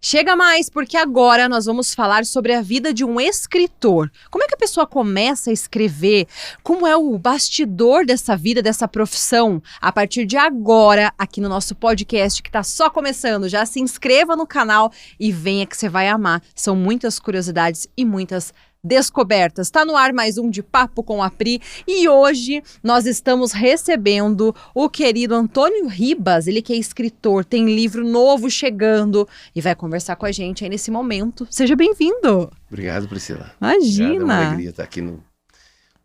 Chega mais, porque agora nós vamos falar sobre a vida de um escritor. Como é que a pessoa começa a escrever? Como é o bastidor dessa vida, dessa profissão? A partir de agora, aqui no nosso podcast, que está só começando, já se inscreva no canal e venha que você vai amar. São muitas curiosidades e muitas descobertas. Está no ar mais um De Papo com a Pri e hoje nós estamos recebendo o querido Antônio Ribas, ele que é escritor, tem livro novo chegando e vai conversar com a gente aí nesse momento. Seja bem-vindo. Obrigado, Priscila. Imagina. Obrigado, é uma alegria estar aqui no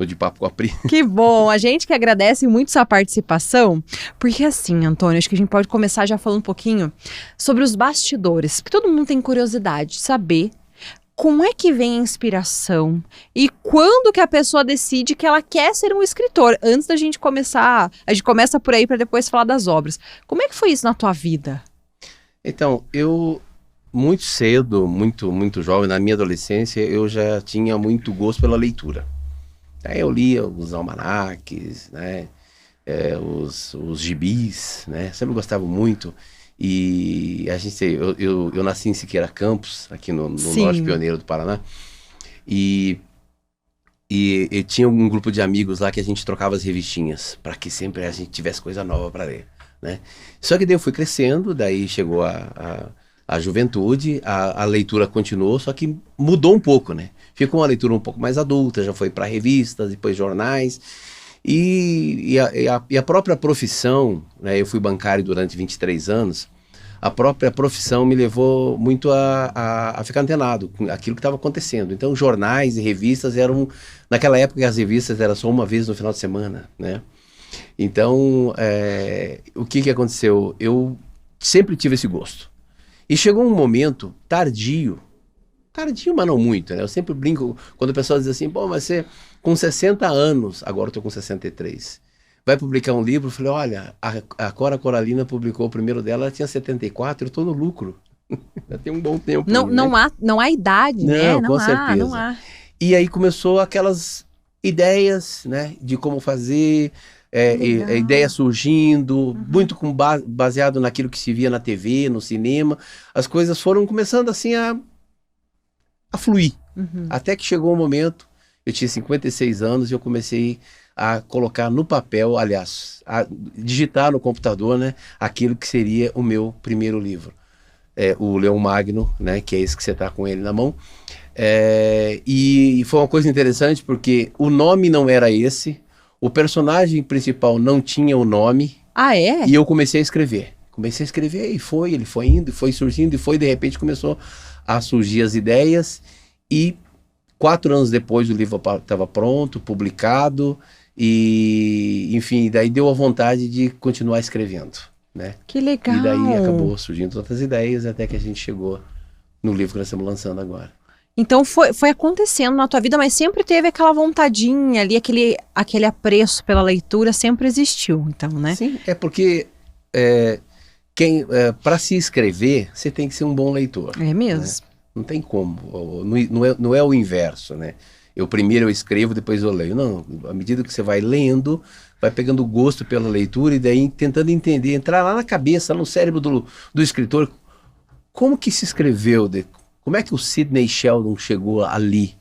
De Papo com a Pri. Que bom, a gente que agradece muito sua participação, porque assim, Antônio, acho que a gente pode começar já falando um pouquinho sobre os bastidores, porque todo mundo tem curiosidade de saber como é que vem a inspiração e quando que a pessoa decide que ela quer ser um escritor? Antes da gente começar, a gente começa por aí para depois falar das obras. Como é que foi isso na tua vida? Então, eu muito cedo, muito jovem, na minha adolescência, eu já tinha muito gosto pela leitura. Aí eu lia os almanaques, né, os gibis, né, sempre gostava muito. E a gente, eu nasci em Siqueira Campos, aqui no Norte Pioneiro do Paraná, e tinha um grupo de amigos lá que a gente trocava as revistinhas, para que sempre a gente tivesse coisa nova para ler, né? Só que daí eu fui crescendo, daí chegou a juventude, a leitura continuou, só que mudou um pouco, né? Ficou uma leitura um pouco mais adulta, já foi para revistas, depois jornais. E a própria profissão, né, eu fui bancário durante 23 anos, a própria profissão me levou muito a ficar antenado com aquilo que estava acontecendo. Então, jornais e revistas eram, naquela época as revistas eram só uma vez no final de semana, né? Então, o que aconteceu? Eu sempre tive esse gosto. E chegou um momento tardio, mas não muito, né? Eu sempre brinco quando a pessoa diz assim, pô, mas você com 60 anos, agora eu tô com 63, vai publicar um livro. Eu falei, olha, a Cora Coralina publicou o primeiro dela, ela tinha 74, eu tô no lucro. Já tem um bom tempo. Não, aí, né? não há idade, né? Com certeza. Não há. E aí começou aquelas ideias, né, de como fazer, ideias surgindo, muito baseado naquilo que se via na TV, no cinema. As coisas foram começando assim a fluir. Até que chegou um momento, eu tinha 56 anos e eu comecei a colocar no papel, aliás, a digitar no computador, né, aquilo que seria o meu primeiro livro. O Leão Magno, né, que é esse que você está com ele na mão. E foi uma coisa interessante porque o nome não era esse, o personagem principal não tinha o nome. Ah, é? E eu comecei a escrever. E ele foi indo, foi surgindo, de repente começou a surgir as ideias. E 4 anos depois o livro estava pronto, publicado, e enfim, daí deu a vontade de continuar escrevendo, né? Que legal! E daí acabou surgindo outras ideias até que a gente chegou no livro que nós estamos lançando agora. Então foi acontecendo na tua vida, mas sempre teve aquela vontadinha ali, aquele apreço pela leitura sempre existiu, então, né? Sim, é porque para se escrever, você tem que ser um bom leitor. É mesmo? Né? Não tem como, não é o inverso, né? Primeiro eu escrevo, depois eu leio. Não, à medida que você vai lendo, vai pegando gosto pela leitura e daí tentando entender, entrar lá na cabeça, no cérebro do escritor, como que se escreveu, como é que o Sidney Sheldon chegou ali,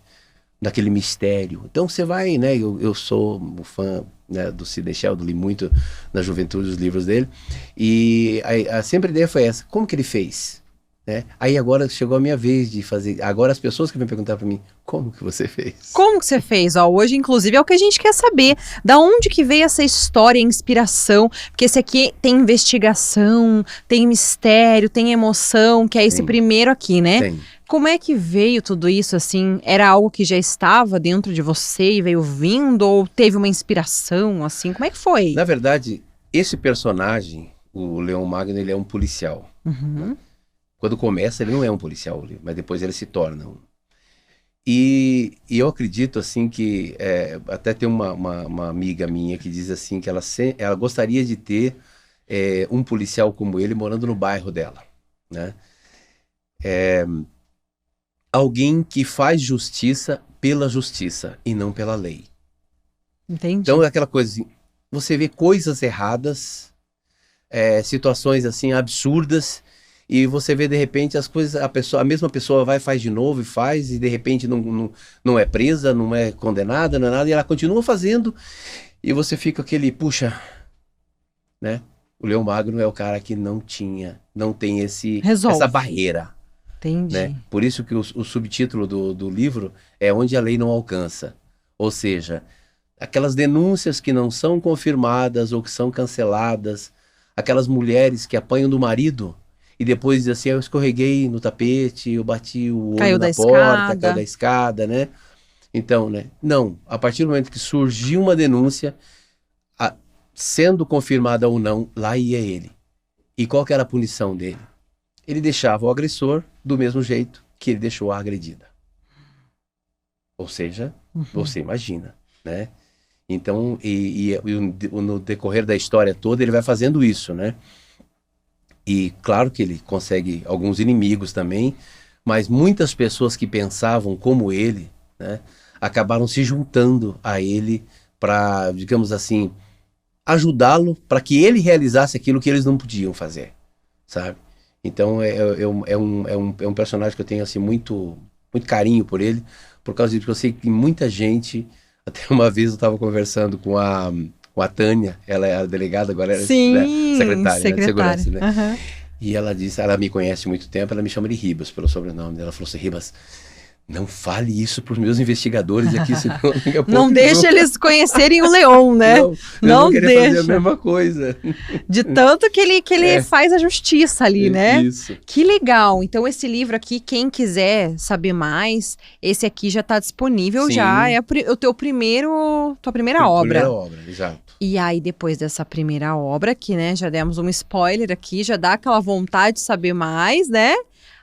naquele mistério. Então você vai, né, eu sou um fã, né, do Sidney Sheldon, li muito na juventude os livros dele, e sempre a ideia foi essa, como que ele fez? Né? Aí agora chegou a minha vez de fazer. Agora as pessoas que vêm perguntar para mim, como que você fez? Como que você fez? Hoje, inclusive, é o que a gente quer saber. Da onde que veio essa história, inspiração? Porque esse aqui tem investigação, tem mistério, tem emoção, que é esse primeiro aqui, né? Tem. Como é que veio tudo isso, assim? Era algo que já estava dentro de você e veio vindo? Ou teve uma inspiração, assim? Como é que foi? Na verdade, esse personagem, o Leão Magno, ele é um policial. Né? Quando começa, ele não é um policial, mas depois ele se torna um. E eu acredito, assim, que até tem uma amiga minha que diz assim, que ela gostaria de ter um policial como ele morando no bairro dela, né? Alguém que faz justiça pela justiça e não pela lei. Entendi. Então é aquela coisa assim, você vê coisas erradas, situações assim absurdas, E você vê, de repente, as coisas, a mesma pessoa vai, faz de novo e faz, e de repente não é presa, não é condenada, não é nada, e ela continua fazendo, e você fica aquele, puxa, né? O Leão Magno é o cara que não tem Resolve. essa barreira, Entendi. né? Por isso que o subtítulo do livro é Onde a Lei Não Alcança. Ou seja, aquelas denúncias que não são confirmadas ou que são canceladas, aquelas mulheres que apanham do marido e depois dizem assim, eu escorreguei no tapete, eu bati o olho Caiu da na porta, escada. caiu da escada, né? Então, né? Não, a partir do momento que surgiu uma denúncia, sendo confirmada ou não, lá ia ele. E qual que era a punição dele? Ele deixava o agressor do mesmo jeito que ele deixou a agredida. Ou seja, você imagina, né? Então, no decorrer da história toda, ele vai fazendo isso, né? E claro que ele consegue alguns inimigos também, mas muitas pessoas que pensavam como ele, né, acabaram se juntando a ele para, digamos assim, ajudá-lo para que ele realizasse aquilo que eles não podiam fazer, sabe? Então é um personagem que eu tenho assim muito carinho por ele, por causa disso, porque eu sei que muita gente, até uma vez eu estava conversando com a Tânia, ela é a delegada, agora ela é, né, secretária. Né, de segurança, né? Uhum. E ela disse, ela me conhece há muito tempo, ela me chama de Ribas pelo sobrenome. Ela falou assim, Ribas, não fale isso para os meus investigadores aqui, senão daqui a pouco Não deixa eles conhecerem o Leon, né? Não querer fazer a mesma coisa. De tanto que ele faz a justiça ali, né? Isso. Que legal. Então esse livro aqui, quem quiser saber mais, esse aqui já está disponível. Sim. Já é tua primeira obra. Primeira obra, exato. E aí depois dessa primeira obra, que né, já demos um spoiler aqui, já dá aquela vontade de saber mais, né?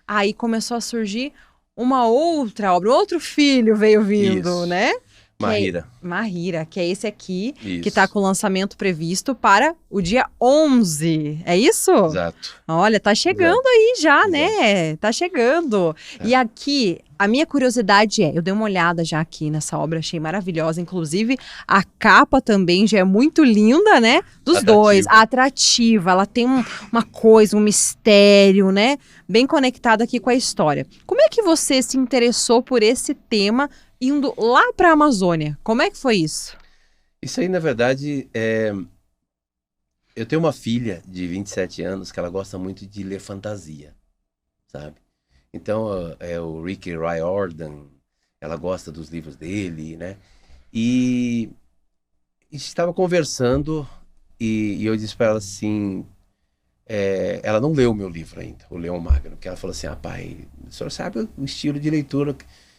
Aí começou a surgir uma outra obra, outro filho veio vindo, Isso. né? Mahira. Mahira, que é esse aqui, Isso. que está com o lançamento previsto para o dia 11. É isso? Exato. Olha, tá chegando aí já, né? Tá chegando. E aqui, a minha curiosidade eu dei uma olhada já aqui nessa obra, achei maravilhosa. Inclusive, a capa também já é muito linda, né? Dos dois. Atrativa. Ela tem uma coisa, um mistério, né? Bem conectado aqui com a história. Como é que você se interessou por esse tema indo lá para a Amazônia? Como é que foi isso? Isso aí, na verdade, eu tenho uma filha de 27 anos que ela gosta muito de ler fantasia, sabe? Então, o Rick Riordan, ela gosta dos livros dele, né? E estava conversando e eu disse para ela assim, ela não leu o meu livro ainda, o Leão Magno, que ela falou assim, pai, o senhor sabe o estilo de leitura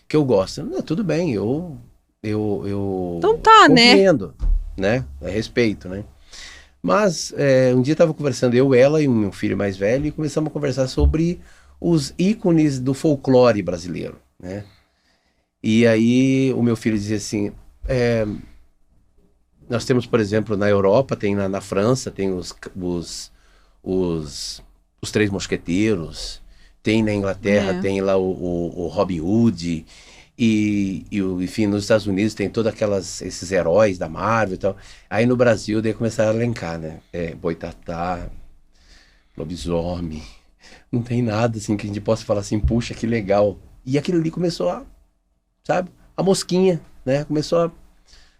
que eu gosto? Não, tudo bem, eu então tá, compreendo, né? Respeito, né? Mas um dia eu estava conversando, ela e o meu filho mais velho, e começamos a conversar sobre os ícones do folclore brasileiro, né? E aí o meu filho dizia assim, nós temos, por exemplo, na Europa, tem na França, tem os Três Mosqueteiros, tem na Inglaterra, tem lá o Robin Hood, enfim, nos Estados Unidos tem todos esses heróis da Marvel e tal. Aí no Brasil, daí começaram a elencar, né? Boitatá, lobisomem, não tem nada assim que a gente possa falar assim, puxa, que legal. E aquilo ali começou sabe? A mosquinha, né? Começou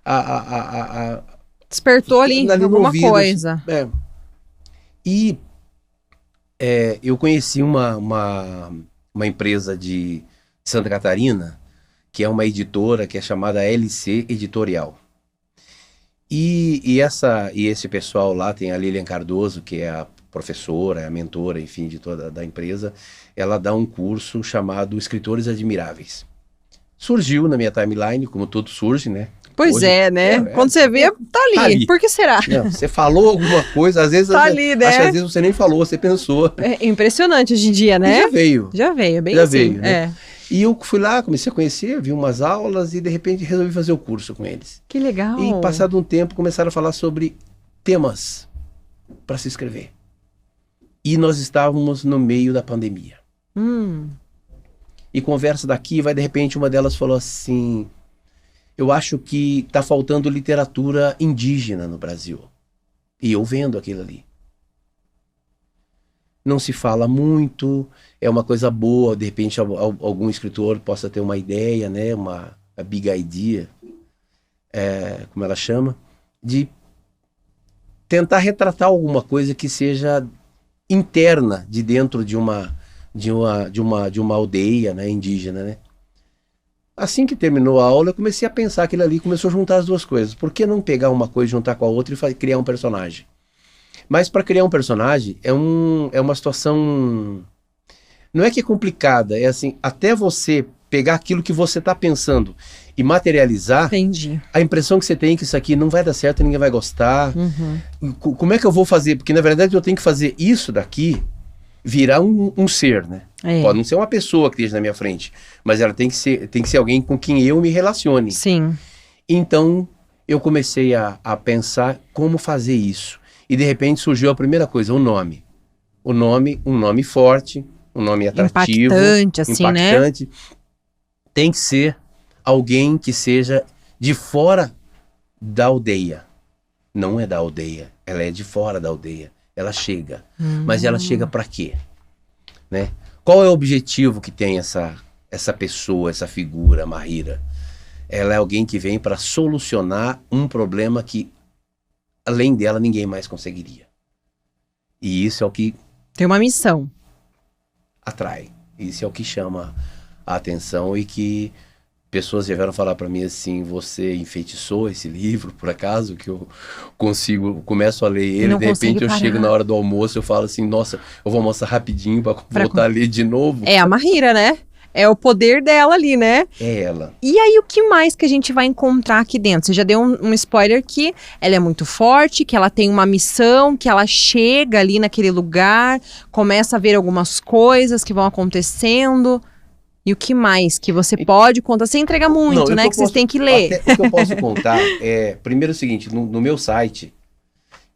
a despertou ali alguma ouvido, coisa. E eu conheci uma empresa de Santa Catarina, que é uma editora que é chamada LC Editorial. E esse pessoal lá, tem a Lilian Cardoso, que é a professora, a mentora, enfim, de toda da empresa. Ela dá um curso chamado Escritores Admiráveis. Surgiu na minha timeline, como tudo surge, né? Pois hoje, né? Quando você vê, tá ali. Por que será? Não, você falou alguma coisa, às vezes... Tá ali, né? Acho que às vezes você nem falou, você pensou. É impressionante hoje em dia, né? E já veio. Já veio, bem assim. Veio, né? E eu fui lá, comecei a conhecer, vi umas aulas e de repente resolvi fazer o curso com eles. Que legal. E passado um tempo começaram a falar sobre temas para se escrever. E nós estávamos no meio da pandemia. E conversa daqui, de repente uma delas falou assim, eu acho que está faltando literatura indígena no Brasil. E eu vendo aquilo ali. não se fala muito, é uma coisa boa, de repente algum escritor possa ter uma ideia, né, a big idea, como ela chama, de tentar retratar alguma coisa que seja interna de dentro de uma aldeia, né, indígena, né? Assim que terminou a aula, eu comecei a pensar aquilo ali, começou a juntar as duas coisas. Por que não pegar uma coisa, juntar com a outra e criar um personagem? Mas para criar um personagem é uma situação, não é que é complicada, é assim, até você pegar aquilo que você está pensando e materializar, Entendi. a impressão que você tem é que isso aqui não vai dar certo, ninguém vai gostar. Como é que eu vou fazer? Porque na verdade eu tenho que fazer isso daqui virar um ser, né? Pode não ser uma pessoa que esteja na minha frente, mas ela tem que ser alguém com quem eu me relacione. Sim. Então eu comecei a pensar como fazer isso. E de repente surgiu a primeira coisa, o nome. Um nome forte, um nome atrativo. Impactante, assim, impactante. Né? Tem que ser alguém que seja de fora da aldeia. Não é da aldeia, ela é de fora da aldeia. Ela chega. Mas ela chega para quê? Né? Qual é o objetivo que tem essa pessoa, essa figura, Maíra? Ela é alguém que vem para solucionar um problema que, além dela, ninguém mais conseguiria. E isso é o que... Tem uma missão. Atrai. Isso é o que chama a atenção e que pessoas já vieram falar para mim assim, você enfeitiçou esse livro, por acaso, que eu começo a ler ele, de repente eu chego na hora do almoço, eu falo assim, nossa, eu vou almoçar rapidinho para voltar a ler de novo. É a Maíra, né? É o poder dela ali, né? É ela. E aí, o que mais que a gente vai encontrar aqui dentro? Você já deu um spoiler que ela é muito forte, que ela tem uma missão, que ela chega ali naquele lugar, começa a ver algumas coisas que vão acontecendo. E o que mais que você pode contar? Sem entregar muito, não, né? Que vocês têm que ler. O que eu posso contar é, primeiro o seguinte, no meu site,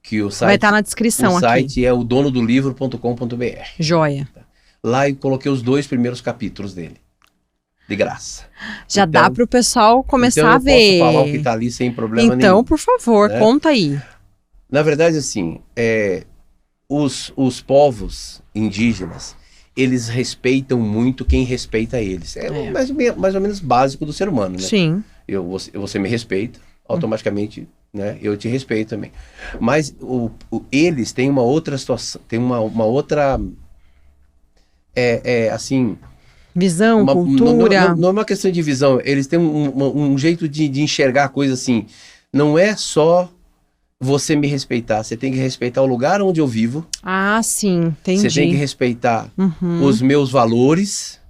que o site... Vai estar na descrição aqui. O site é o donodolivro.com.br. Joia. Lá eu coloquei os 2 primeiros capítulos dele. De graça. Já então, dá para o pessoal começar a ver. Eu posso falar o que está ali sem problema nenhum. Então, por favor, né? Conta aí. Na verdade, assim, os povos indígenas, eles respeitam muito quem respeita eles. Mais ou menos básico do ser humano, né? Sim. Você me respeita, automaticamente, né? Eu te respeito também. Mas eles têm uma outra situação, tem uma outra... assim... Visão, cultura... Não é uma questão de visão, eles têm um jeito de enxergar a coisa assim. Não é só você me respeitar, você tem que respeitar o lugar onde eu vivo. Ah, sim, entendi. Você tem que respeitar os meus valores.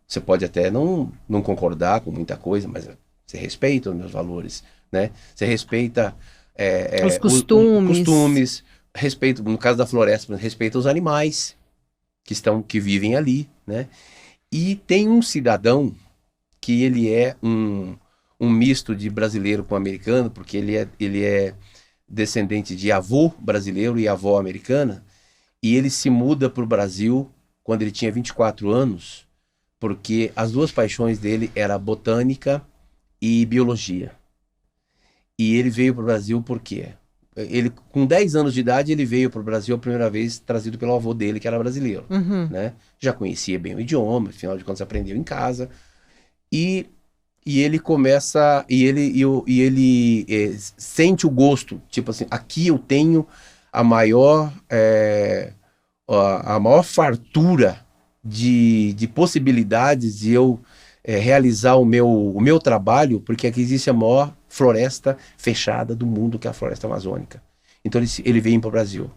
Você pode até não concordar com muita coisa, mas você respeita os meus valores, né? Você respeita os costumes. Respeita, no caso da floresta, respeita os animais que vivem ali, né? E tem um cidadão que ele é um misto de brasileiro com americano, porque ele é descendente de avô brasileiro e avó americana, e ele se muda para o Brasil quando ele tinha 24 anos, porque as duas paixões dele eram botânica e biologia. E ele veio para o Brasil por quê? Ele, com 10 anos de idade, ele veio para o Brasil a primeira vez trazido pelo avô dele, que era brasileiro. Né? Já conhecia bem o idioma, afinal de contas aprendeu em casa. E ele começa, e ele sente o gosto, tipo assim, aqui eu tenho a maior fartura de possibilidades de eu realizar o meu trabalho, porque aqui existe a maior floresta fechada do mundo, que é a floresta amazônica. Então ele vem para o Brasil.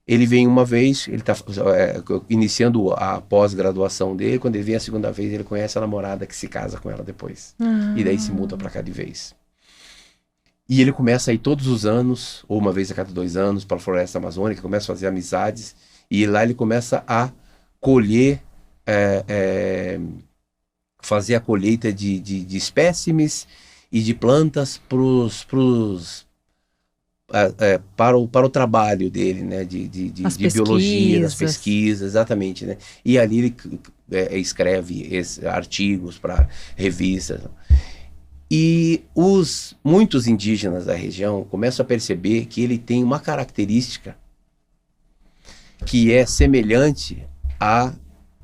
Ele vem uma vez, ele está iniciando a pós-graduação dele. Quando ele vem a segunda vez, ele conhece a namorada que se casa com ela depois. E daí se muda para cá de vez. E ele começa a ir todos os anos, ou uma vez a cada 2 anos, para a floresta amazônica, começa a fazer amizades. E lá ele começa a colher, fazer a colheita de espécimes e de plantas para o trabalho dele, né, de biologia, das pesquisas, exatamente, né? E ali ele escreve artigos para revistas. E muitos indígenas da região começam a perceber que ele tem uma característica que é semelhante à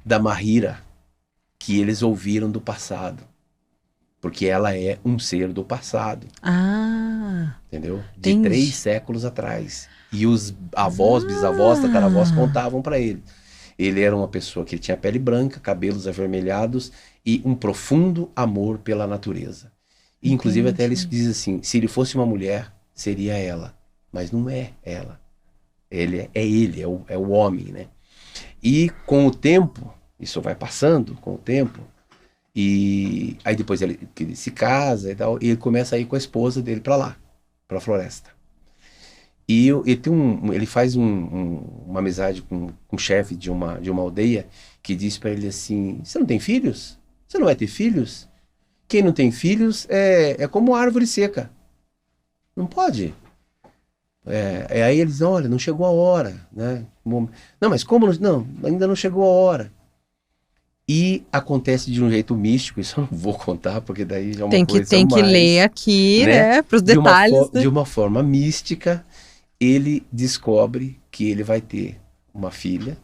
da Mahira, que eles ouviram do passado. Porque ela é um ser do passado. Ah, Entendeu? De entendi. 3 séculos atrás. E os avós, bisavós, tataravós contavam para ele. Ele era uma pessoa que tinha pele branca, cabelos avermelhados e um profundo amor pela natureza. E, inclusive, até ele diz assim, se ele fosse uma mulher, seria ela. Mas não é ela. Ele, é o homem, né? E com o tempo, isso vai passando com o tempo, e aí depois ele se casa e tal, e ele começa a ir com a esposa dele para lá, para a floresta. E ele faz uma amizade com um chefe de uma aldeia que diz para ele assim, você não tem filhos? Você não vai ter filhos? Quem não tem filhos é como árvore seca. Não pode. Aí eles, olha, não chegou a hora, né? Não, mas como não, ainda não chegou a hora. E acontece de um jeito místico, isso eu não vou contar, porque daí já é uma coisa tem que mais, ler aqui, né, para os de detalhes. Né? De uma forma mística, ele descobre que ele vai ter uma filha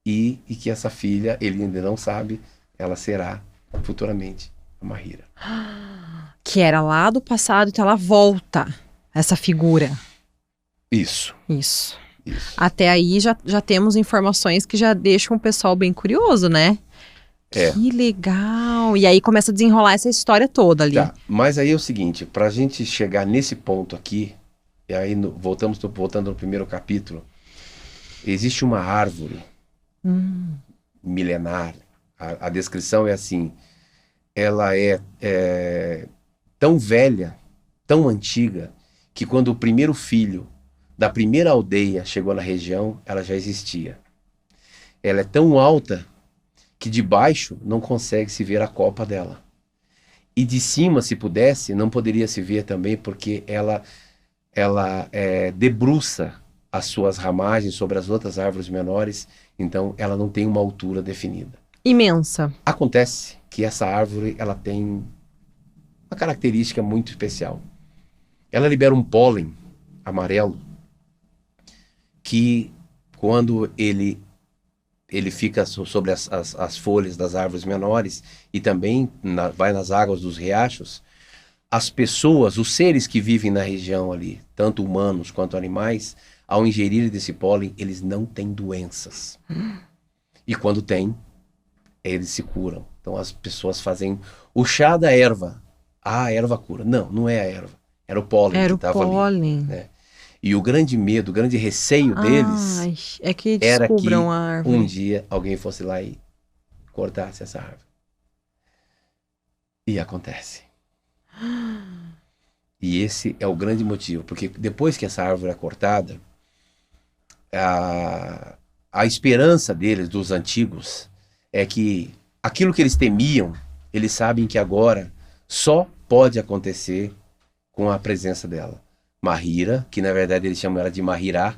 e que essa filha, ele ainda não sabe, ela será futuramente a Mahira. Que era lá do passado, então ela volta, essa figura. Isso. Até aí já temos informações que já deixam o pessoal bem curioso, né? Que legal! E aí começa a desenrolar essa história toda ali. Tá, mas aí é o seguinte, pra gente chegar nesse ponto aqui, e aí voltando no primeiro capítulo, existe uma árvore milenar, a descrição é assim, ela é tão velha, tão antiga, que quando o primeiro filho da primeira aldeia chegou na região, ela já existia. Ela é tão alta que de baixo não consegue se ver a copa dela. E de cima, se pudesse, não poderia se ver também, porque ela debruça as suas ramagens sobre as outras árvores menores, então ela não tem uma altura definida. Imensa. Acontece que essa árvore ela tem uma característica muito especial. Ela libera um pólen amarelo que, quando ele fica sobre as folhas das árvores menores e também vai nas águas dos riachos, as pessoas, os seres que vivem na região ali, tanto humanos quanto animais, ao ingerir desse pólen, eles não têm doenças. E quando tem, eles se curam. Então as pessoas fazem o chá da erva. Ah, a erva cura. Não é a erva. Era o pólen que estava ali. Né? E o grande medo, o grande receio deles é que era que descubram a árvore. Um dia alguém fosse lá e cortasse essa árvore. E acontece. E esse é o grande motivo, porque depois que essa árvore é cortada, a esperança deles, dos antigos, é que aquilo que eles temiam, eles sabem que agora só pode acontecer com a presença dela. Mahira, que na verdade eles chamam ela de Mahirá,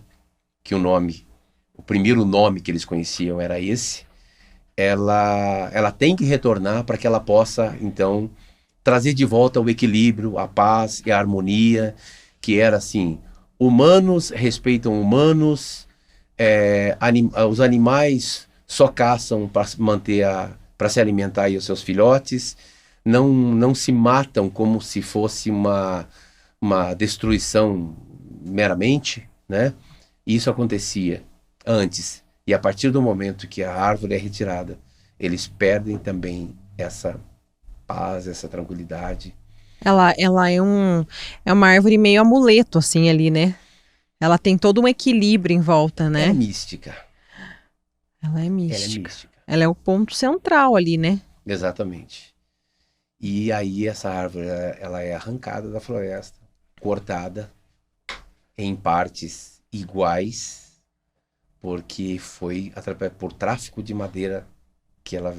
que o primeiro nome que eles conheciam era esse, ela tem que retornar para que ela possa, então, trazer de volta o equilíbrio, a paz e a harmonia, que era assim, humanos respeitam humanos, os animais só caçam para se alimentar e os seus filhotes, não se matam como se fosse uma destruição meramente, né? Isso acontecia antes. E a partir do momento que a árvore é retirada, eles perdem também essa paz, essa tranquilidade. Ela é uma árvore meio amuleto, assim, ali, né? Ela tem todo um equilíbrio em volta, né? É mística. Ela é mística. Ela é o ponto central ali, né? Exatamente. E aí essa árvore, ela é arrancada da floresta, cortada em partes iguais, porque foi por tráfico de madeira que ela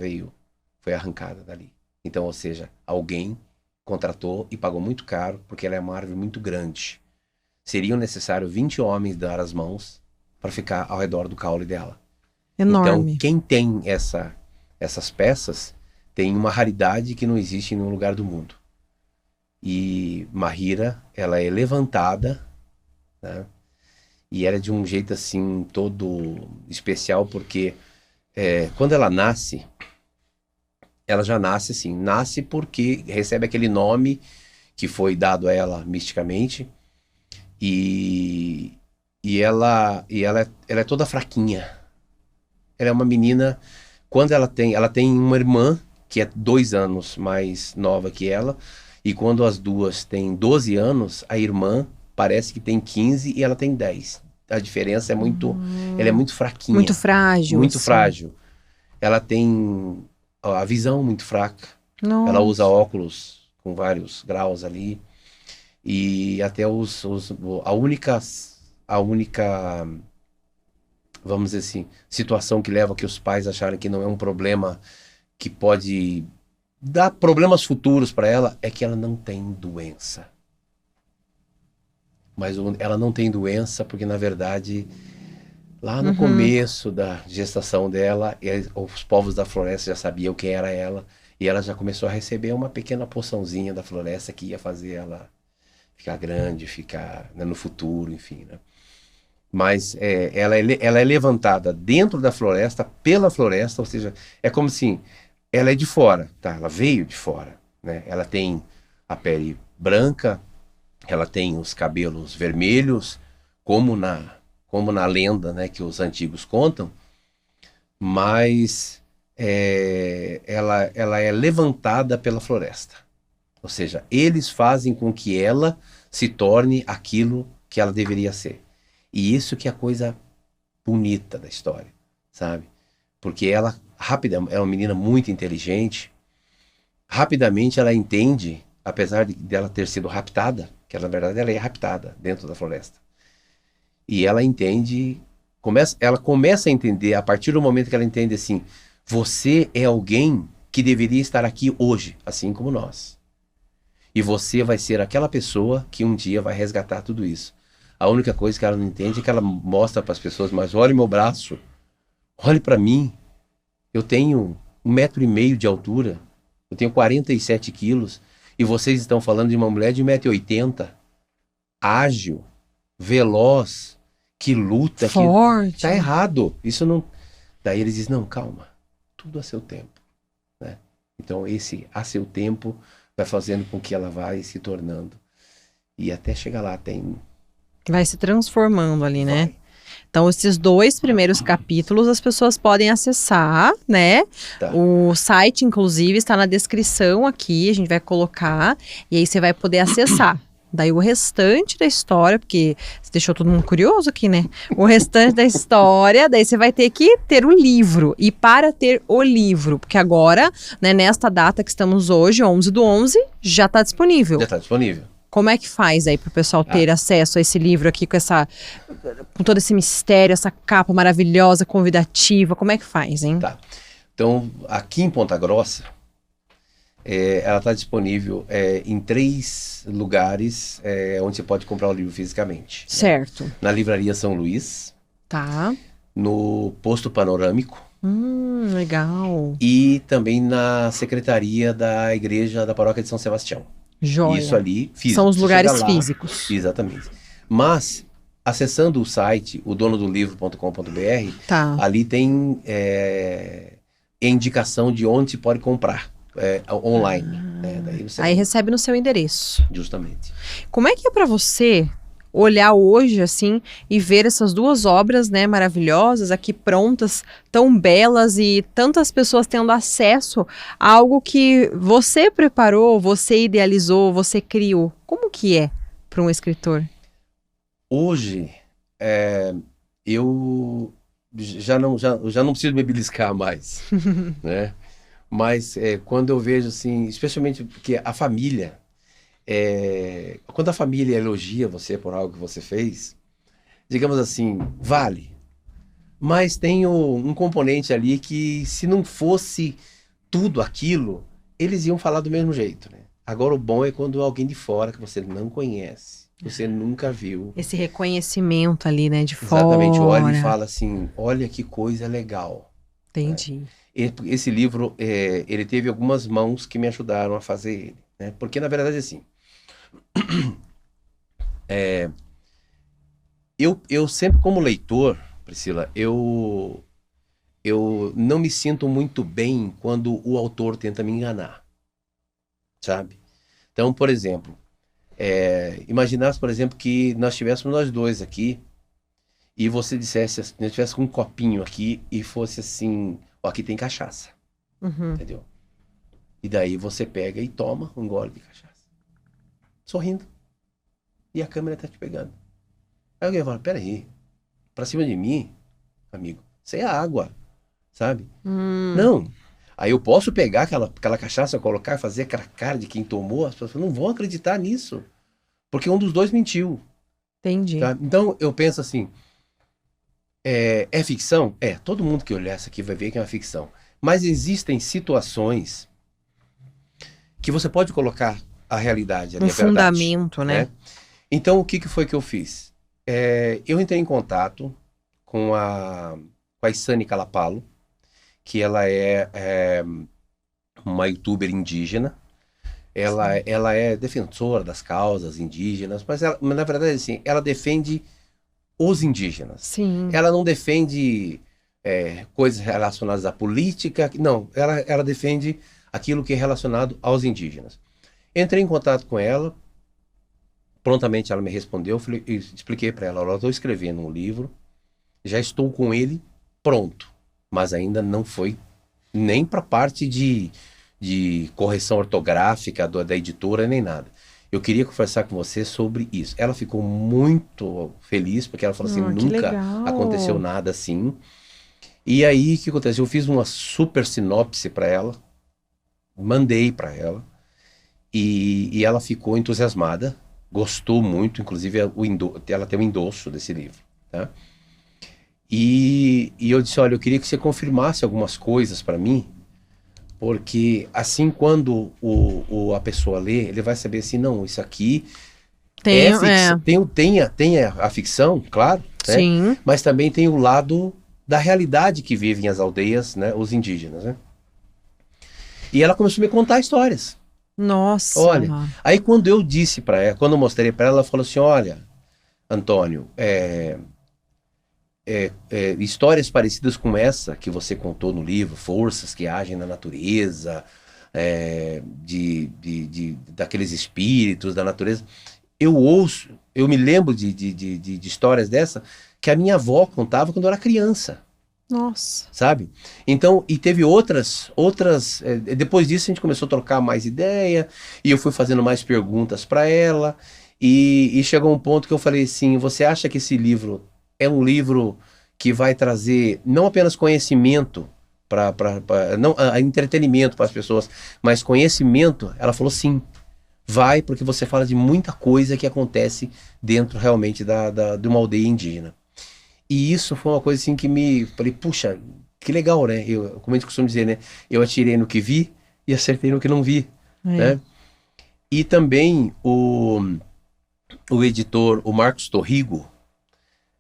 foi arrancada dali. Então, ou seja, alguém contratou e pagou muito caro, porque ela é uma árvore muito grande. Seriam necessários 20 homens dar as mãos para ficar ao redor do caule dela. Enorme. Então, quem tem essas peças tem uma raridade que não existe em nenhum lugar do mundo. E Mahira, ela é levantada, né? E ela é de um jeito assim, todo especial, porque quando ela nasce, ela já nasce assim. Nasce porque recebe aquele nome que foi dado a ela misticamente. E, ela é toda fraquinha. Ela é uma menina. Quando ela tem uma irmã que é 2 anos mais nova que ela. E quando as duas têm 12 anos, a irmã parece que tem 15 e ela tem 10. A diferença é muito. Ela é muito fraquinha. Muito frágil. Muito assim. frágil. Ela tem a visão muito fraca. Nossa. Ela usa óculos com vários graus ali. E até a única, vamos dizer assim, situação que leva que os pais acharem que não é um problema que pode dar problemas futuros para ela é que ela não tem doença. Mas ela não tem doença porque, na verdade, lá no começo da gestação dela, os povos da floresta já sabiam quem era ela e ela já começou a receber uma pequena porçãozinha da floresta que ia fazer ela ficar grande, ficar, né, no futuro, enfim, né? Mas ela é levantada dentro da floresta, pela floresta, ou seja, é como se ela é de fora, tá? Ela veio de fora, né? Ela tem a pele branca, ela tem os cabelos vermelhos, como na lenda, né, que os antigos contam, mas ela é levantada pela floresta. Ou seja, eles fazem com que ela se torne aquilo que ela deveria ser. E isso que é a coisa bonita da história, sabe? Porque ela é uma menina muito inteligente. Rapidamente ela entende, apesar dela ter sido raptada, que na verdade ela é raptada dentro da floresta. E ela entende, ela começa a entender, a partir do momento que ela entende assim, você é alguém que deveria estar aqui hoje, assim como nós. E você vai ser aquela pessoa que um dia vai resgatar tudo isso. A única coisa que ela não entende é que ela mostra para as pessoas, mas olhe meu braço, olhe para mim, eu tenho 1,5 m de altura, eu tenho 47 quilos, e vocês estão falando de uma mulher de 1,80 m, ágil, veloz, que luta, forte. Que tá errado. Isso não. Daí eles dizem, não, calma, tudo a seu tempo, né? Então esse a seu tempo vai fazendo com que ela vai se tornando. E até chegar lá vai se transformando ali, né? Vai. Então, esses 2 primeiros capítulos as pessoas podem acessar, né? Tá. O site, inclusive, está na descrição aqui, a gente vai colocar, e aí você vai poder acessar. Daí o restante da história, porque você deixou todo mundo curioso aqui, né? O restante da história, daí você vai ter que ter o livro. E para ter o livro, porque agora, né, nesta data que estamos hoje, 11/11, já está disponível. Já está disponível. Como é que faz aí para o pessoal ter acesso a esse livro aqui com todo esse mistério, essa capa maravilhosa, convidativa? Como é que faz, hein? Tá. Então, aqui em Ponta Grossa, ela está disponível em 3 lugares onde você pode comprar o livro fisicamente. Certo. Né? Na Livraria São Luís. Tá. No Posto Panorâmico. Legal. E também na Secretaria da Igreja da Paróquia de São Sebastião. Joia. Isso ali, físico. São os lugares lá, físicos. Exatamente. Mas, acessando o site, o donodolivro.com.br, tá. ali tem indicação de onde se pode comprar online. Daí você aí recebe no seu endereço. Justamente. Como é que é para você olhar hoje, assim, e ver essas 2 obras, né, maravilhosas, aqui prontas, tão belas, e tantas pessoas tendo acesso a algo que você preparou, você idealizou, você criou? Como que é para um escritor? Hoje, eu já não preciso me beliscar mais, né? Mas quando eu vejo, assim, especialmente porque a família, quando a família elogia você por algo que você fez, digamos assim, vale. Mas tem um componente ali que, se não fosse tudo aquilo, eles iam falar do mesmo jeito, né? Agora, o bom é quando alguém de fora, que você não conhece, você nunca viu. Esse reconhecimento ali, né, de fora. Exatamente, olha e fala assim, olha que coisa legal. Entendi. Né? Esse livro, ele teve algumas mãos que me ajudaram a fazer ele, né? Porque, na verdade, assim, eu sempre como leitor, Priscila, eu não me sinto muito bem quando o autor tenta me enganar, sabe? Então, por exemplo, imaginasse, por exemplo, que nós tivéssemos nós dois aqui e você dissesse, nós tivesse um copinho aqui e fosse assim, ó, aqui tem cachaça, entendeu? E daí você pega e toma um gole de cachaça, sorrindo, e a câmera tá te pegando. Aí alguém fala, peraí, pra cima de mim, amigo, isso é água, sabe? Não. Aí eu posso pegar aquela cachaça, colocar, fazer aquela cara de quem tomou, as pessoas não vão acreditar nisso. Porque um dos dois mentiu. Entendi. Tá? Então eu penso assim, é ficção? Todo mundo que olhar isso aqui vai ver que é uma ficção. Mas existem situações que você pode colocar a realidade, ali, Um a verdade, fundamento, né? Então o que foi que eu fiz? Eu entrei em contato com a Isane Calapalo, que ela é uma youtuber indígena. Ela é defensora das causas indígenas, mas na verdade, assim, ela defende os indígenas. Sim. Ela não defende coisas relacionadas à política, não, ela defende aquilo que é relacionado aos indígenas. Entrei em contato com ela, prontamente ela me respondeu, expliquei para ela, eu estou escrevendo um livro, já estou com ele pronto, mas ainda não foi nem para a parte de correção ortográfica da editora, nem nada. Eu queria conversar com você sobre isso. Ela ficou muito feliz, porque ela falou assim, nunca aconteceu nada assim. E aí, o que aconteceu? Eu fiz uma super sinopse para ela, mandei para ela, e ela ficou entusiasmada, gostou muito, inclusive ela tem um endosso desse livro, tá? E eu disse, olha, eu queria que você confirmasse algumas coisas para mim, porque quando a pessoa lê, ele vai saber assim, não, isso aqui tem a ficção, claro, né? Sim. Mas também tem o lado da realidade que vivem as aldeias, né, os indígenas, né? E ela começou a me contar histórias. Nossa. Olha, aí quando eu disse para ela, quando eu mostrei para ela, ela falou assim, olha, Antônio, histórias parecidas com essa que você contou no livro, forças que agem na natureza, daqueles espíritos da natureza, eu me lembro de histórias dessa que a minha avó contava quando eu era criança. Nossa. Sabe? Então, e teve outras, depois disso a gente começou a trocar mais ideia, e eu fui fazendo mais perguntas para ela, e chegou um ponto que eu falei assim, você acha que esse livro é um livro que vai trazer não apenas conhecimento, não entretenimento para as pessoas, mas conhecimento? Ela falou sim, vai, porque você fala de muita coisa que acontece dentro realmente de uma aldeia indígena. E isso foi uma coisa assim que falei, puxa, que legal, né? Como a gente costuma dizer, né? Eu atirei no que vi e acertei no que não vi, né? E também o editor, o Marcos Torrigo,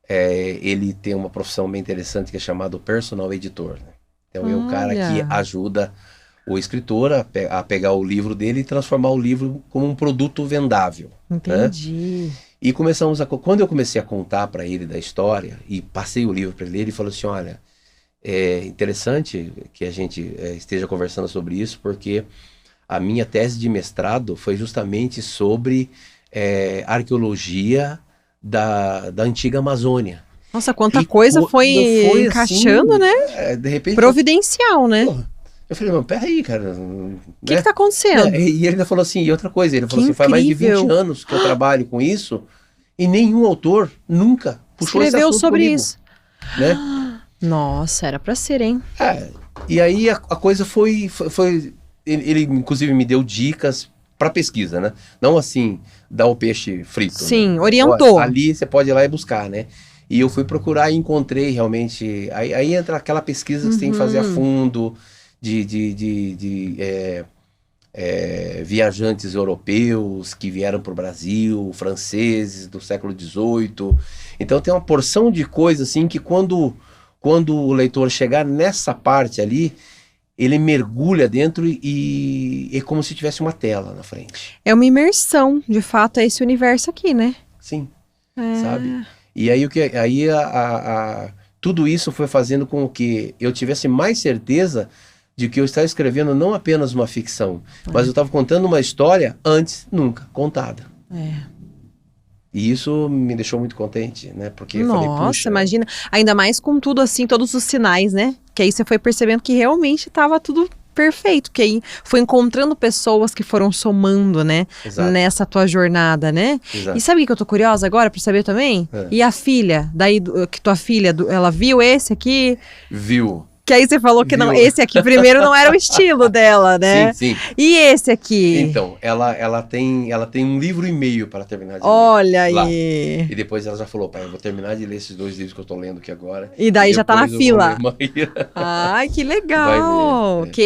ele tem uma profissão bem interessante que é chamado personal editor, né? Então é o cara que ajuda o escritor a pegar o livro dele e transformar o livro como um produto vendável. Entendi. Né? E quando eu comecei a contar para ele da história e passei o livro para ele, ele falou assim, olha, é interessante que a gente esteja conversando sobre isso, porque a minha tese de mestrado foi justamente sobre arqueologia da antiga Amazônia. Nossa, quanta coisa foi encaixando, assim, né? De repente, providencial, né? Eu falei, mas peraí, cara. O que tá acontecendo? E ele ainda falou assim, e outra coisa, ele falou assim, faz mais de 20 anos que eu trabalho com isso e nenhum autor nunca puxou esse assunto sobre comigo, isso. Né? Nossa, era pra ser, hein? E aí a coisa foi ele inclusive me deu dicas para pesquisa, né? Não assim, dar o peixe frito. Sim, né? orientou. Ali você pode ir lá e buscar, né? E eu fui procurar e encontrei realmente... Aí entra aquela pesquisa que você tem que fazer a fundo, viajantes europeus que vieram para o Brasil, franceses do século XVIII. Então tem uma porção de coisa assim que quando o leitor chegar nessa parte ali, ele mergulha dentro e é como se tivesse uma tela na frente. É uma imersão, de fato, é esse universo aqui, né? Sim, sabe? E aí, tudo isso foi fazendo com que eu tivesse mais certeza de que eu estava escrevendo não apenas uma ficção, mas eu estava contando uma história antes nunca contada. E isso me deixou muito contente, né? Porque eu falei, Nossa, puxa, imagina. Ainda mais com tudo assim, todos os sinais, né? Que aí você foi percebendo que realmente estava tudo perfeito. Que aí foi encontrando pessoas que foram somando, né? exato, Nessa tua jornada, né? exato. E sabe o que eu tô curiosa agora pra saber também? É. E a filha? Daí, que tua filha, ela viu esse aqui? Viu? Que aí você falou que não, Viu? esse aqui primeiro não era o estilo dela, né? Sim, sim. E esse aqui? Então, ela tem um livro e meio para terminar de ler. Olha lá. aí. E depois ela já falou, pai, eu vou terminar de ler esses 2 livros que eu tô lendo aqui agora. E daí já tá na depois eu vou fila. ler mais. Ai, que Vai legal! ver, é. Que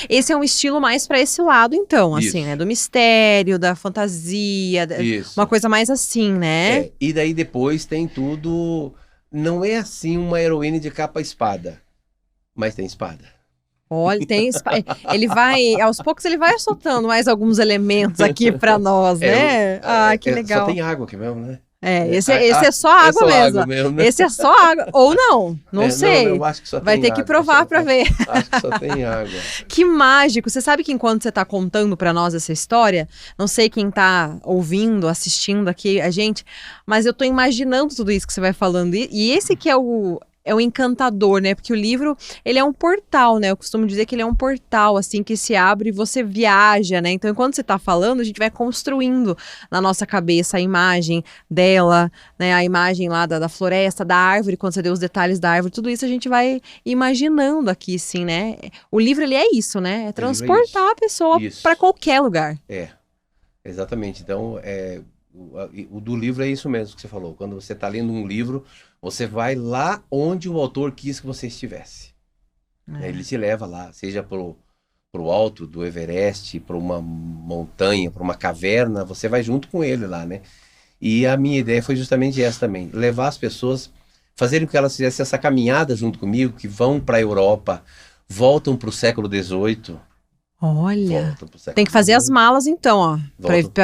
esse é um estilo mais pra esse lado, então, assim, Isso. né? Do mistério, da fantasia, Isso. uma coisa mais assim, né? É, e daí depois tem tudo. Não é assim uma heroína de capa e espada, mas tem espada. Olha, ele vai, aos poucos ele vai soltando mais alguns elementos aqui pra nós, né? Ah, que legal. Só tem água aqui mesmo, né? Esse é só água mesmo. né? Esse é só água. Ou não sei. Não, eu acho que só Vai tem ter água, que provar pra ver. Acho que só tem água. Que mágico! Você sabe que enquanto você tá contando pra nós essa história, não sei quem tá ouvindo, assistindo aqui a gente, mas eu tô imaginando tudo isso que você vai falando. E esse que é o encantador, né? Porque o livro, ele é um portal, né? Eu costumo dizer que ele é um portal, assim, que se abre e você viaja, né? Então, enquanto você tá falando, a gente vai construindo na nossa cabeça a imagem dela, né? A imagem lá da floresta, da árvore, quando você deu os detalhes da árvore, tudo isso a gente vai imaginando aqui, sim, né? O livro, ele é isso, né? É transportar a pessoa para qualquer lugar. É, exatamente. Então, o do livro é isso mesmo que você falou. Quando você tá lendo um livro, você vai lá onde o autor quis que você estivesse. Ele te leva lá, seja pro alto do Everest, para uma montanha, para uma caverna, você vai junto com ele lá, né? E a minha ideia foi justamente essa também, levar as pessoas, fazerem com que elas fizessem essa caminhada junto comigo, que vão para a Europa, voltam para o século XVIII. Olha, tem que fazer as malas então, ó,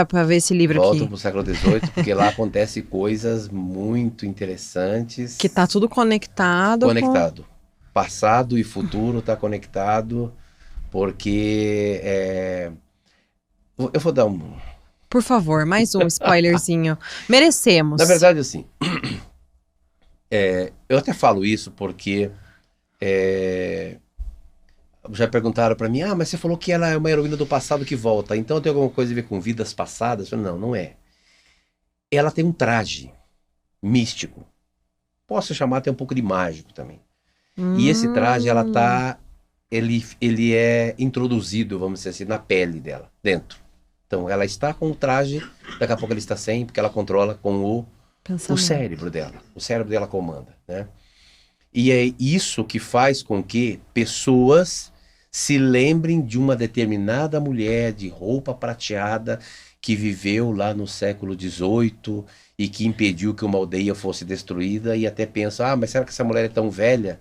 para ver esse livro aqui. Voltam para o século XVIII, porque lá acontece coisas muito interessantes. Que tá tudo conectado. Passado e futuro tá conectado, porque eu vou dar um... Por favor, mais um spoilerzinho. Merecemos. Na verdade, assim, eu até falo isso porque já perguntaram pra mim, mas você falou que ela é uma heroína do passado que volta, então tem alguma coisa a ver com vidas passadas? Eu falei, não é. Ela tem um traje místico. Posso chamar até um pouco de mágico também. E esse traje, ele é introduzido, vamos dizer assim, na pele dela, dentro. Então, ela está com o traje, daqui a pouco ela está sem, porque ela controla com o cérebro dela. O cérebro dela comanda, né? E é isso que faz com que pessoas se lembrem de uma determinada mulher de roupa prateada que viveu lá no século XVIII e que impediu que uma aldeia fosse destruída, e até pensam, mas será que essa mulher é tão velha?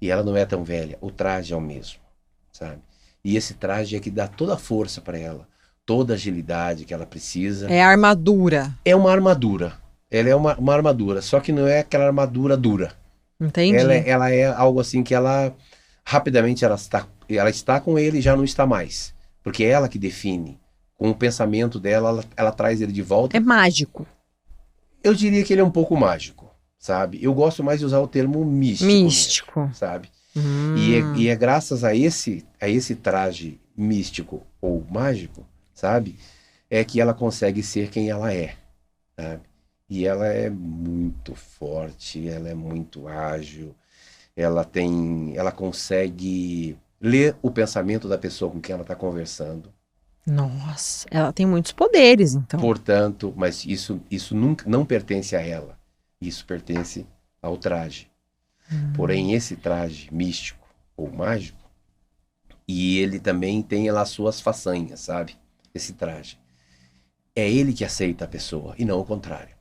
E ela não é tão velha, o traje é o mesmo, sabe? E esse traje é que dá toda a força para ela, toda a agilidade que ela precisa. É a armadura. É uma armadura, ela é uma armadura, só que não é aquela armadura dura. Entendi. Ela é algo assim que ela, rapidamente ela está com ele e já não está mais, porque é ela que define. Com o pensamento dela, ela traz ele de volta. É mágico. Eu diria que ele é um pouco mágico, sabe? Eu gosto mais de usar o termo místico. Místico. Mesmo, sabe? E é graças a esse traje místico ou mágico, sabe? É que ela consegue ser quem ela é, sabe? E ela é muito forte, ela é muito ágil, ela consegue ler o pensamento da pessoa com quem ela está conversando. Nossa, ela tem muitos poderes, então. Portanto, mas isso nunca, não pertence a ela. Isso pertence ao traje. Porém, esse traje místico ou mágico, e ele também tem lá as suas façanhas, sabe? Esse traje. É ele que aceita a pessoa, e não o contrário.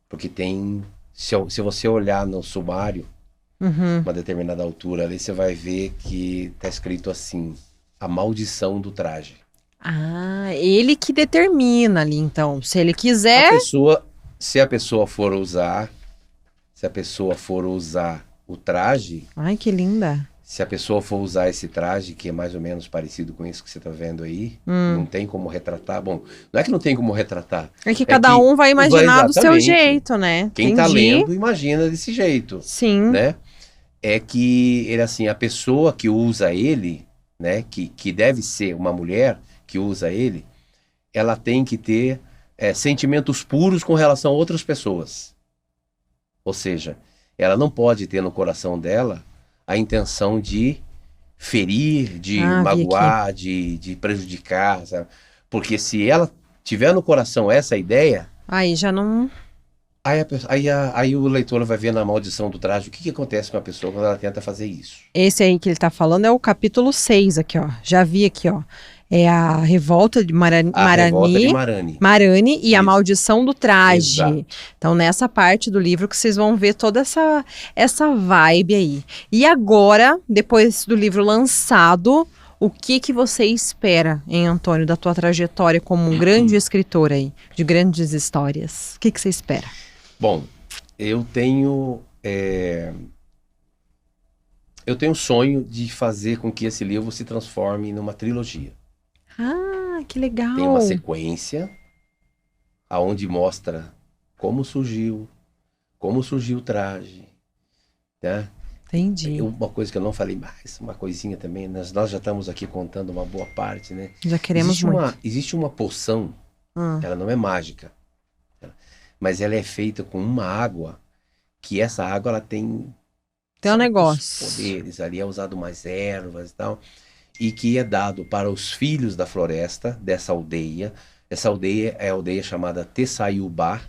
Porque tem... Se você olhar no sumário, uma determinada altura ali, você vai ver que tá escrito assim... A maldição do traje. Ele que determina ali, então. Se ele quiser... A pessoa, se a pessoa for usar o traje, Ai, que linda. se a pessoa for usar esse traje, que é mais ou menos parecido com isso que você está vendo aí, não tem como retratar. Bom, não é que não tem como retratar. É que cada um vai imaginar do seu exatamente. jeito, né? Quem está lendo imagina desse jeito. Sim. Né? É que ele, assim, a pessoa que usa ele, né, que deve ser uma mulher que usa ele, ela tem que ter sentimentos puros com relação a outras pessoas. Ou seja, ela não pode ter no coração dela a intenção de ferir, de magoar, de prejudicar, sabe? Porque se ela tiver no coração essa ideia... Aí já não... Aí o leitor vai ver na maldição do traje o que acontece com a pessoa quando ela tenta fazer isso. Esse aí que ele tá falando é o capítulo 6 aqui, ó. Já vi aqui, ó. É a revolta de Marani e Isso. a maldição do traje. Exato. Então, nessa parte do livro que vocês vão ver toda essa vibe aí. E agora, depois do livro lançado, o que você espera, hein, Antônio, da tua trajetória como um grande escritor aí, de grandes histórias? O que você espera? Bom, eu tenho o sonho de fazer com que esse livro se transforme numa trilogia. Ah, que legal! Tem uma sequência aonde mostra como surgiu o traje, né? Entendi. Uma coisa que eu não falei mais, uma coisinha também, nós já estamos aqui contando uma boa parte, né? Já queremos muito. Existe uma poção, ela não é mágica, mas ela é feita com uma água, que essa água ela tem um negócio. Poderes, ali é usado mais ervas e tal, e que é dado para os filhos da floresta, dessa aldeia. Essa aldeia é a aldeia chamada Tessaiubá,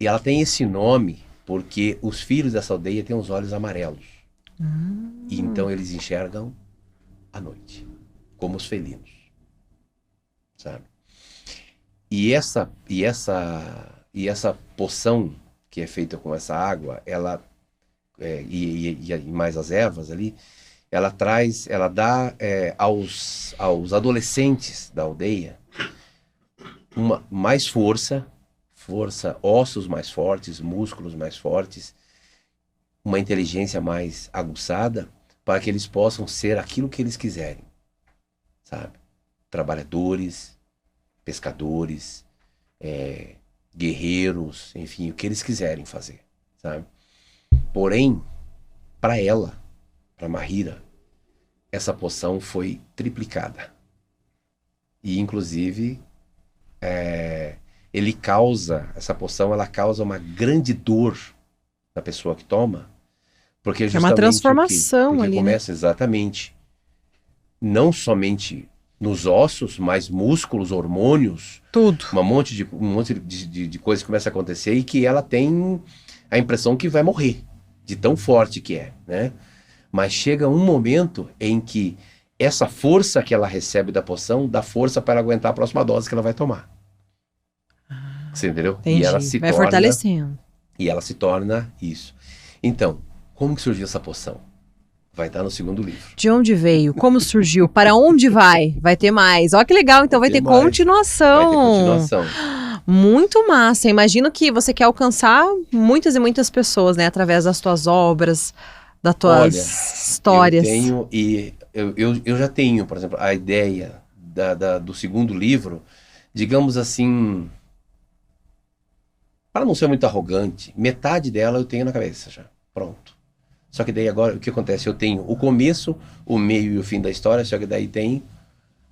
e ela tem esse nome porque os filhos dessa aldeia têm os olhos amarelos. E então eles enxergam à noite, como os felinos. Sabe? E essa poção que é feita com essa água, ela e mais as ervas ali, ela dá aos adolescentes da aldeia mais força, ossos mais fortes, músculos mais fortes, uma inteligência mais aguçada, para que eles possam ser aquilo que eles quiserem, sabe? Trabalhadores, pescadores, guerreiros, enfim, o que eles quiserem fazer, sabe? Porém, para Mahira, essa poção foi triplicada. E, inclusive, essa poção causa uma grande dor na pessoa que toma, porque justamente uma transformação ali, começa exatamente, não somente nos ossos, mas músculos, hormônios, tudo. um monte de coisas que começa a acontecer e que ela tem a impressão que vai morrer, de tão forte que é, né? Mas chega um momento em que essa força que ela recebe da poção dá força para ela aguentar a próxima dose que ela vai tomar. Você entendeu? Entendi. E ela se vai fortalecendo. E ela se torna isso. Então, como que surgiu essa poção? Vai estar no segundo livro. De onde veio? Como surgiu? Para onde vai? Vai ter mais. Olha que legal, então vai ter continuação. Vai ter continuação. Muito massa. Imagino que você quer alcançar muitas e muitas pessoas, né? Através das tuas obras, das tuas histórias. Eu já tenho, por exemplo, a ideia do segundo livro, digamos assim, para não ser muito arrogante, metade dela eu tenho na cabeça já. Pronto. Só que daí agora, o que acontece? Eu tenho o começo, o meio e o fim da história, só que daí tem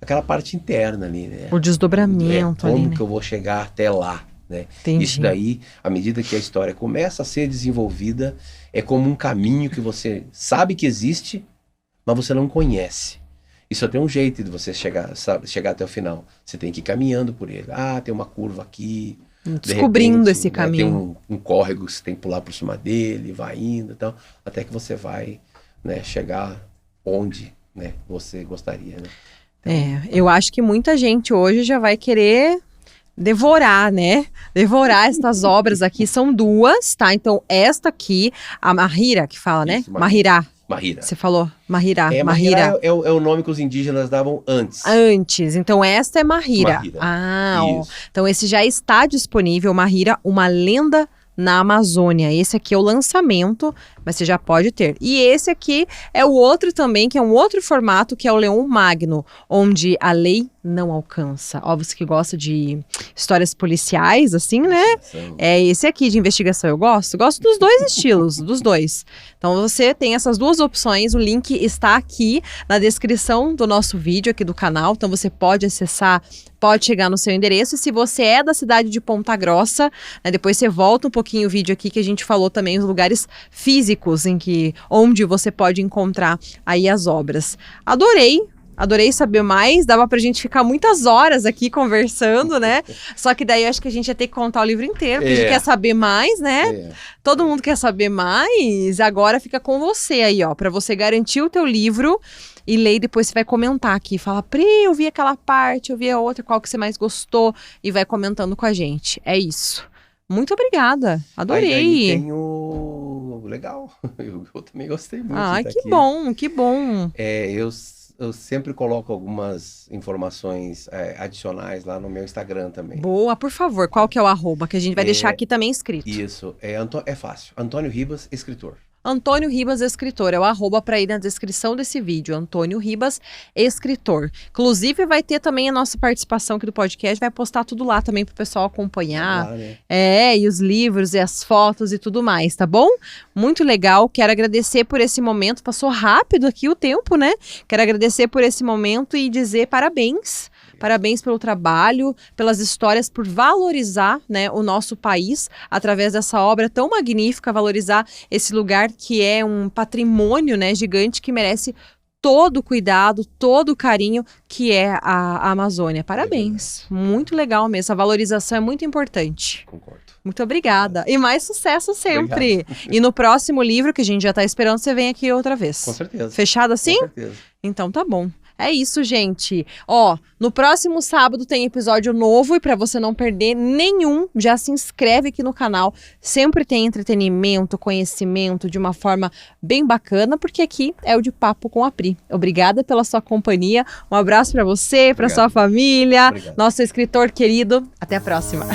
aquela parte interna ali, né? O desdobramento ali, como né? que eu vou chegar até lá, né? Entendi. Isso daí, à medida que a história começa a ser desenvolvida, é como um caminho que você sabe que existe, mas você não conhece. E só tem um jeito de você chegar até o final. Você tem que ir caminhando por ele. Ah, tem uma curva aqui. Descobrindo repente, esse caminho. Tem um córrego que você tem que pular por cima dele, vai indo e tal, até que você vai, né, chegar onde, né, você gostaria, né? Eu acho que muita gente hoje já vai querer devorar, né? Devorar estas obras aqui. São duas, tá? Então, esta aqui, a Mahira que fala, né? Isso, Mahira. Mahira. Você falou Mahira. Mahira é o nome que os indígenas davam antes. Antes. Então, esta é Mahira. Mahira. Ó. Então, esse já está disponível, Mahira, uma lenda na Amazônia. Esse aqui é o lançamento, mas você já pode ter. E esse aqui é o outro também, que é um outro formato, que é o Leão Magno, onde a lei não alcança. Ó, você que gosta de histórias policiais, assim, né? É esse aqui de investigação, eu gosto. Gosto dos dois estilos, dos dois. Então você tem essas duas opções, o link está aqui na descrição do nosso vídeo aqui do canal, então você pode acessar, pode chegar no seu endereço, e se você é da cidade de Ponta Grossa, né, depois você volta um pouquinho o vídeo aqui que a gente falou também os lugares físicos onde você pode encontrar aí as obras. Adorei saber mais, dava pra gente ficar muitas horas aqui conversando, né? Só que daí eu acho que a gente ia ter que contar o livro inteiro, porque a gente quer saber mais, né? Todo mundo quer saber mais, agora fica com você aí, ó, pra você garantir o teu livro e ler, e depois você vai comentar aqui, fala, Pri, eu vi aquela parte, eu vi a outra, qual que você mais gostou, e vai comentando com a gente, é isso. Muito obrigada, adorei. Aí tem o... Legal, eu também gostei muito. Ah, que bom, que bom. Eu sempre coloco algumas informações adicionais lá no meu Instagram também. Boa, por favor, qual que é o arroba? Que a gente vai deixar aqui também escrito. Isso, é fácil. Antônio Ribas, escritor. Antônio Ribas, escritor, é o arroba para ir na descrição desse vídeo, Antônio Ribas, escritor. Inclusive vai ter também a nossa participação aqui do podcast, vai postar tudo lá também pro pessoal acompanhar, né? E os livros e as fotos e tudo mais, tá bom? Muito legal, quero agradecer por esse momento, passou rápido aqui o tempo, né? Quero agradecer por esse momento e dizer parabéns. Parabéns pelo trabalho, pelas histórias, por valorizar, né, o nosso país através dessa obra tão magnífica, valorizar esse lugar que é um patrimônio, né, gigante que merece todo o cuidado, todo o carinho que é a Amazônia. Parabéns, muito legal mesmo, essa valorização é muito importante. Concordo. Muito obrigada. E mais sucesso sempre. Obrigado. E no próximo livro, que a gente já está esperando, você vem aqui outra vez. Com certeza. Fechado assim? Com certeza. Então tá bom. É isso, gente. Ó, no próximo sábado tem episódio novo e para você não perder nenhum, já se inscreve aqui no canal. Sempre tem entretenimento, conhecimento de uma forma bem bacana, porque aqui é o de Papo com a Pri. Obrigada pela sua companhia. Um abraço para você, para sua família, nosso escritor querido. Até a próxima.